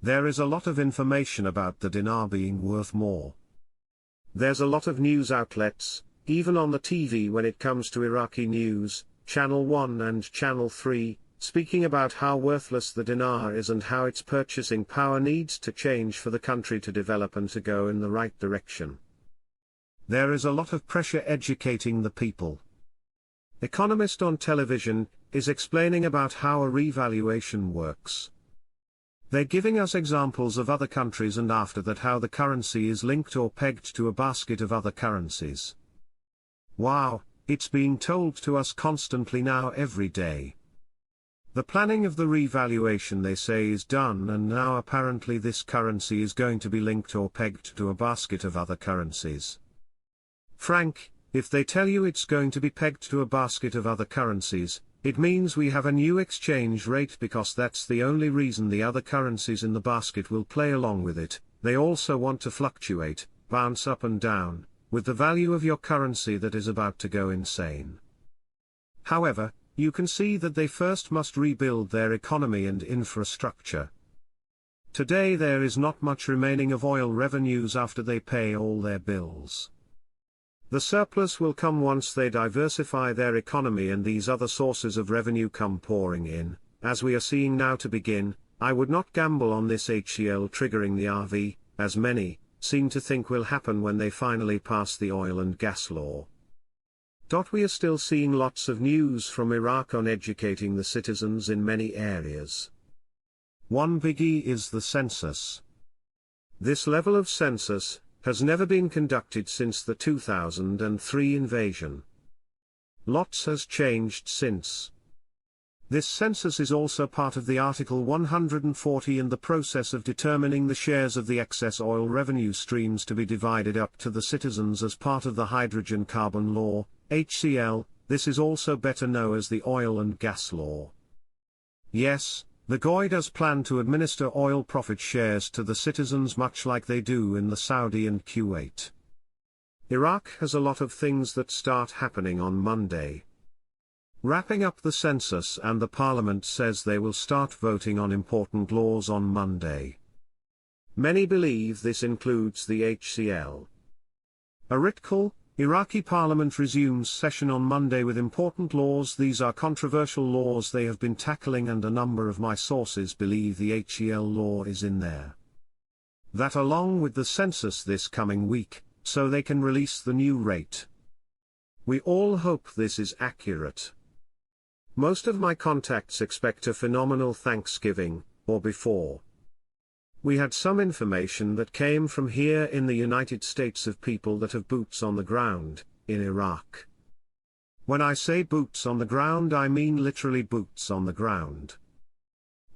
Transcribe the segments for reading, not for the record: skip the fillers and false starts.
There is a lot of information about the dinar being worth more. There's a lot of news outlets, even on the TV when it comes to Iraqi news, Channel 1 and Channel 3, speaking about how worthless the dinar is and how its purchasing power needs to change for the country to develop and to go in the right direction. There is a lot of pressure educating the people. Economist on television is explaining about how a revaluation works. They're giving us examples of other countries and after that how the currency is linked or pegged to a basket of other currencies. Wow, it's being told to us constantly now every day. The planning of the revaluation they say is done and now apparently this currency is going to be linked or pegged to a basket of other currencies. Frank, if they tell you it's going to be pegged to a basket of other currencies, it means we have a new exchange rate because that's the only reason the other currencies in the basket will play along with it. They also want to fluctuate, bounce up and down, with the value of your currency that is about to go insane. However, you can see that they first must rebuild their economy and infrastructure. Today there is not much remaining of oil revenues after they pay all their bills. The surplus will come once they diversify their economy and these other sources of revenue come pouring in, as we are seeing now to begin. I would not gamble on this HCL triggering the RV, as many seem to think will happen when they finally pass the oil and gas law. We are still seeing lots of news from Iraq on educating the citizens in many areas. One biggie is the census. This level of census has never been conducted since the 2003 invasion. Lots has changed since. This census is also part of the Article 140 and the process of determining the shares of the excess oil revenue streams to be divided up to the citizens as part of the Hydrogen Carbon Law, HCL. This is also better known as the Oil and Gas Law. Yes, the GOI does plan to administer oil profit shares to the citizens much like they do in the Saudi and Kuwait. Iraq has a lot of things that start happening on Monday. Wrapping up the census and the parliament says they will start voting on important laws on Monday. Many believe this includes the HCL. Article, Iraqi parliament resumes session on Monday with important laws. These are controversial laws they have been tackling and a number of my sources believe the HCL law is in there. That along with the census this coming week, so they can release the new rate. We all hope this is accurate. Most of my contacts expect a phenomenal Thanksgiving, or before. We had some information that came from here in the United States of people that have boots on the ground, in Iraq. When I say boots on the ground I mean literally boots on the ground.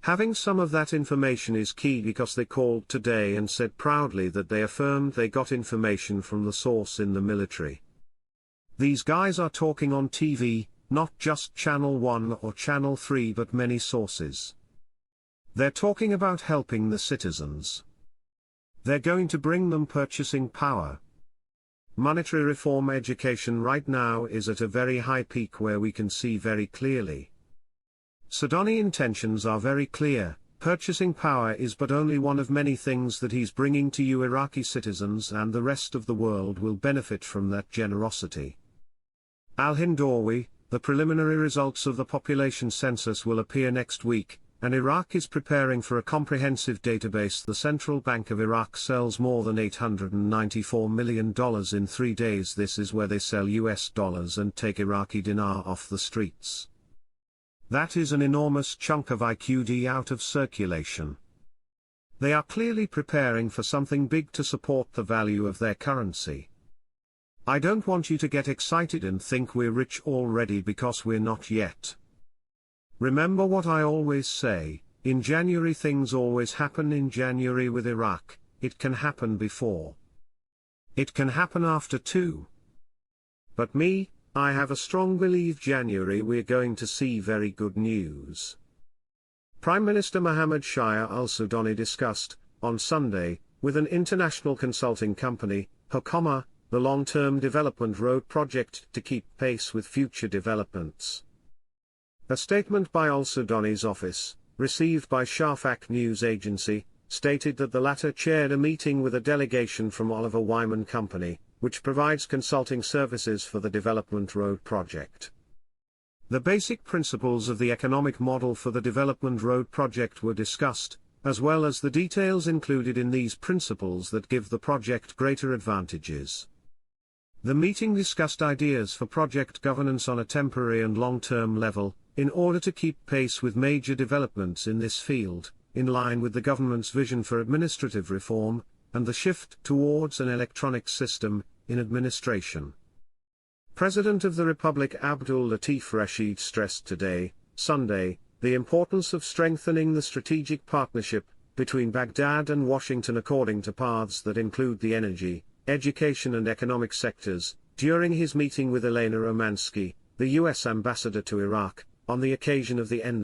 Having some of that information is key because they called today and said proudly that they affirmed they got information from the source in the military. These guys are talking on TV, not just Channel 1 or Channel 3 but many sources. They're talking about helping the citizens. They're going to bring them purchasing power. Monetary reform education right now is at a very high peak where we can see very clearly. Sudani intentions are very clear. Purchasing power is but only one of many things that he's bringing to you Iraqi citizens, and the rest of the world will benefit from that generosity. Al-Hindawi, the preliminary results of the population census will appear next week, and Iraq is preparing for a comprehensive database. The Central Bank of Iraq sells more than $894 million in 3 days. This is where they sell US dollars and take Iraqi dinar off the streets. That is an enormous chunk of IQD out of circulation. They are clearly preparing for something big to support the value of their currency. I don't want you to get excited and think we're rich already because we're not yet. Remember what I always say, in January things always happen in January with Iraq. It can happen before. It can happen after too. But me, I have a strong belief January we're going to see very good news. Prime Minister Mohammed Shia al-Sudani discussed, on Sunday, with an international consulting company, Hokoma, the long-term development road project to keep pace with future developments. A statement by al-Sudani's office, received by Shafaq news agency, stated that the latter chaired a meeting with a delegation from Oliver Wyman Company, which provides consulting services for the Development Road project. The basic principles of the economic model for the Development Road project were discussed, as well as the details included in these principles that give the project greater advantages. The meeting discussed ideas for project governance on a temporary and long-term level, in order to keep pace with major developments in this field, in line with the government's vision for administrative reform, and the shift towards an electronic system in administration. President of the Republic Abdul Latif Rashid stressed today, Sunday, the importance of strengthening the strategic partnership between Baghdad and Washington according to paths that include the energy, education and economic sectors, during his meeting with Elena Romansky, the U.S. ambassador to Iraq, on the occasion of the end